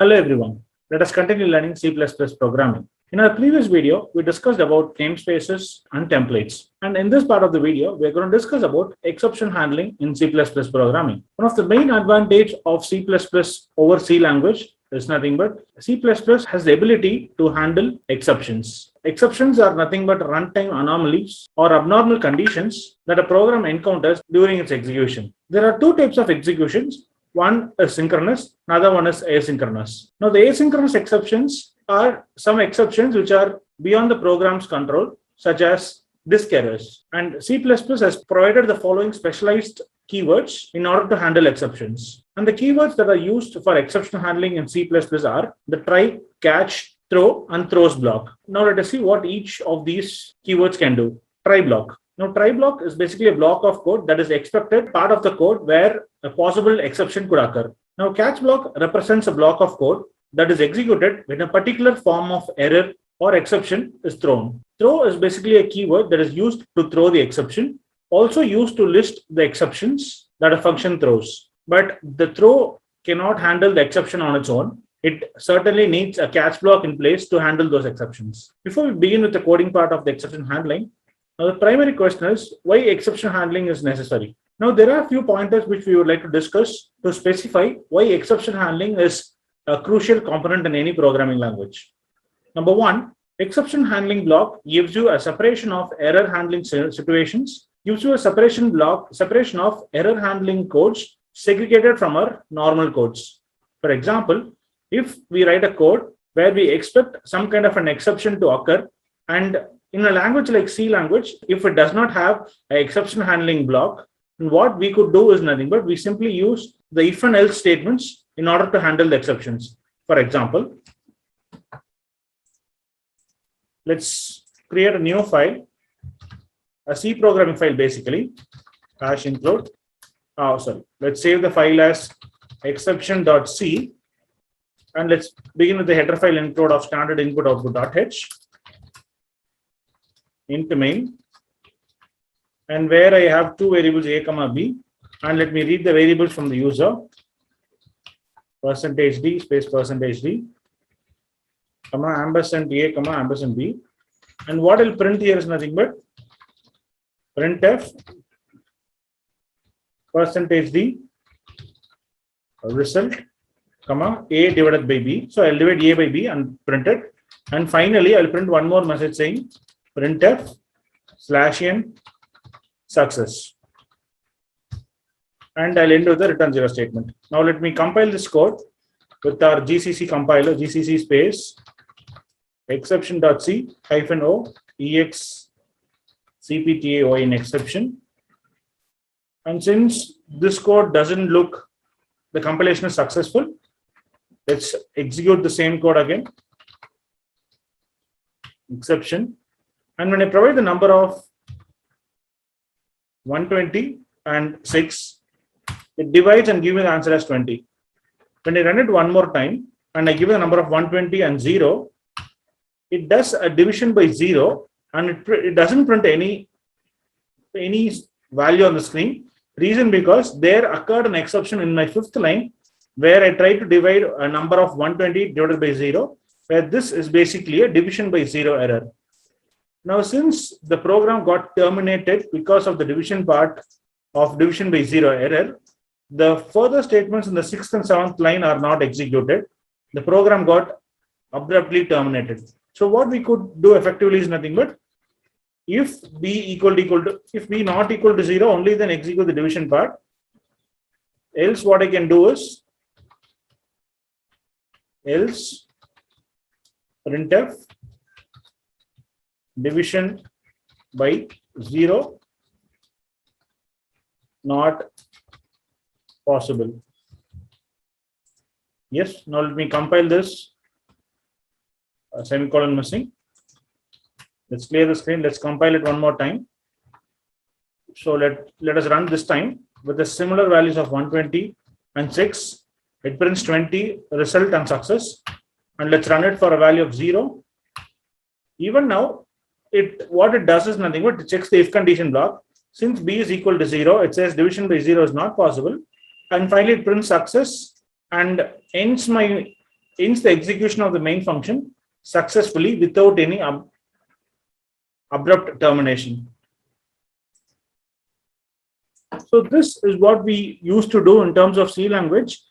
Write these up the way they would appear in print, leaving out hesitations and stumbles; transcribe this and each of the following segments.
Hello everyone. Let us continue learning C++ programming. In our previous video, we discussed about namespaces and templates. And in this part of the video, we're going to discuss about exception handling in C++ programming. One of the main advantage of C++ over C language is nothing but C++ has the ability to handle exceptions. Exceptions are nothing but runtime anomalies or abnormal conditions that a program encounters during its execution. There are two types of executions. One is synchronous, another one is asynchronous. Now, the asynchronous exceptions are some exceptions which are beyond the program's control, such as disk errors. And C++ has provided the following specialized keywords in order to handle exceptions. And the keywords that are used for exception handling in C++ are the try, catch, throw, and throws block. Now, let us see what each of these keywords can do. Try block. Now, try block is basically a block of code that is expected part of the code where a possible exception could occur. Now, catch block represents a block of code that is executed when a particular form of error or exception is thrown. Throw is basically a keyword that is used to throw the exception, also used to list the exceptions that a function throws. But the throw cannot handle the exception on its own. It certainly needs a catch block in place to handle those exceptions. Before we begin with the coding part of the exception handling, now, the primary question is why exception handling is necessary. Now, there are a few pointers which we would like to discuss to specify why exception handling is a crucial component in any programming language. Number one, exception handling block gives you a separation of error handling situations, gives you a separation of error handling codes segregated from our normal codes. For example, if we write a code where we expect some kind of an exception to occur, and in a language like C language, if it does not have an exception handling block, what we could do is nothing but we simply use the if and else statements in order to handle the exceptions. For example, let's create a new file, a C programming file basically, hash include. Let's save the file as exception.c, and let's begin with the header file include of standard input output.h. Into main, and where I have two variables a comma b, and let me read the variables from the user. %d space %d comma ampersand a comma ampersand b, and what I'll print here is nothing but printf %d result comma a divided by b. So I'll divide a by b and print it, and finally I'll print one more message saying printf /n success, and I'll end with the return 0 statement. Now let me compile this code with our GCC compiler, GCC space exception.c -o ex cptaoin exception. And since this code doesn't look, the compilation is successful, let's execute the same code again. Exception. And when I provide the number of 120 and 6, it divides and gives me the answer as 20. When I run it one more time and I give the number of 120 and 0, it does a division by 0, and it doesn't print any value on the screen. Reason because there occurred an exception in my fifth line where I tried to divide a number of 120 divided by 0, where this is basically a division by 0 error. Now, since the program got terminated because of the division part of division by 0 error, the further statements in the 6th and 7th line are not executed. The program got abruptly terminated. So what we could do effectively is nothing but if b not equal to 0, only then execute the division part. Else what I can do is else printf division by 0 not possible. Yes, now let me compile this. Semicolon missing. Let's clear the screen. Let's compile it one more time. So let us run this time with the similar values of 120 and 6. It prints 20 result and success. And let's run it for a value of 0. Even now, what it does is nothing but it checks the if condition block. Since b is equal to 0, it says division by 0 is not possible. And finally, it prints success and ends my ends the execution of the main function successfully without any abrupt termination. So this is what we used to do in terms of C language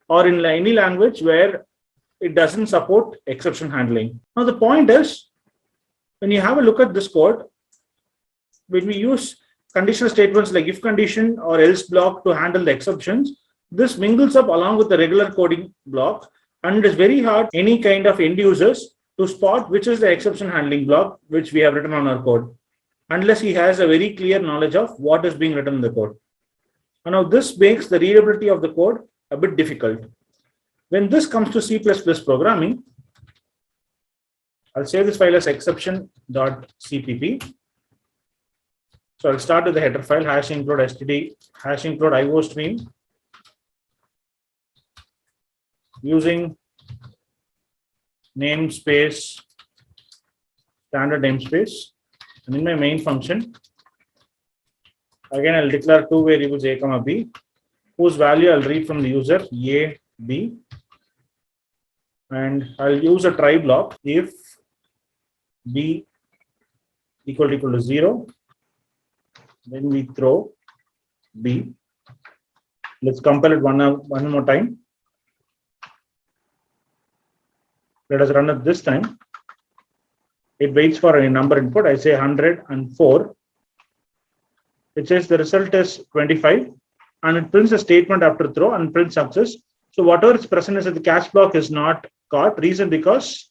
or in any language where it doesn't support exception handling. Now the point is, when you have a look at this code, when we use conditional statements like if condition or else block to handle the exceptions, this mingles up along with the regular coding block, and it is very hard any kind of end users to spot which is the exception handling block which we have written on our code, unless he has a very clear knowledge of what is being written in the code. And now this makes the readability of the code a bit difficult. When this comes to C++ programming, I'll save this file as exception.cpp. So I'll start with the header file hash include std hash include iostream using namespace, standard namespace, and in my main function, again I'll declare two variables a comma b, whose value I'll read from the user a, b, and I'll use a try block if b equal to 0. Then we throw b. Let's compile it one more time. Let us run it this time. It waits for a number input. I say 104. It says the result is 25, and it prints a statement after throw and prints success. So whatever is present is that the catch block is not caught. Reason because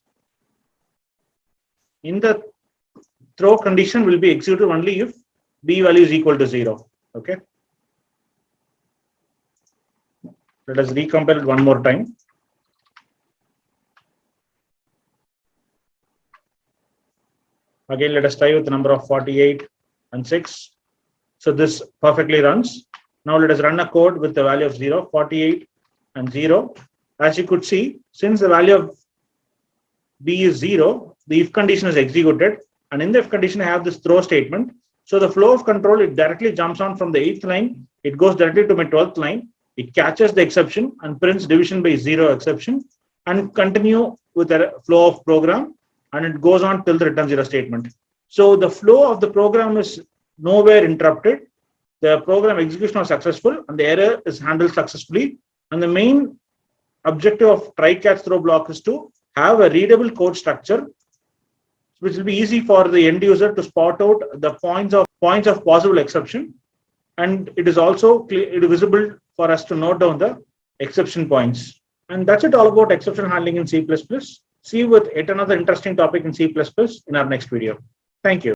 in the throw condition will be executed only if b value is equal to 0. Okay. Let us recompile it one more time. Again, let us try with the number of 48 and 6. So this perfectly runs. Now let us run a code with the value of 0, 48 and 0. As you could see, since the value of b is 0, the if condition is executed. And in the if condition, I have this throw statement. So the flow of control, it directly jumps on from the 8th line. It goes directly to my 12th line. It catches the exception and prints division by 0 exception and continue with the flow of program. And it goes on till the return 0 statement. So the flow of the program is nowhere interrupted. The program execution was successful and the error is handled successfully. And the main objective of try catch throw block is to have a readable code structure, which will be easy for the end user to spot out the points of possible exception. And it is also visible for us to note down the exception points. And that's it all about exception handling in C++. See you with yet another interesting topic in C++ in our next video. Thank you.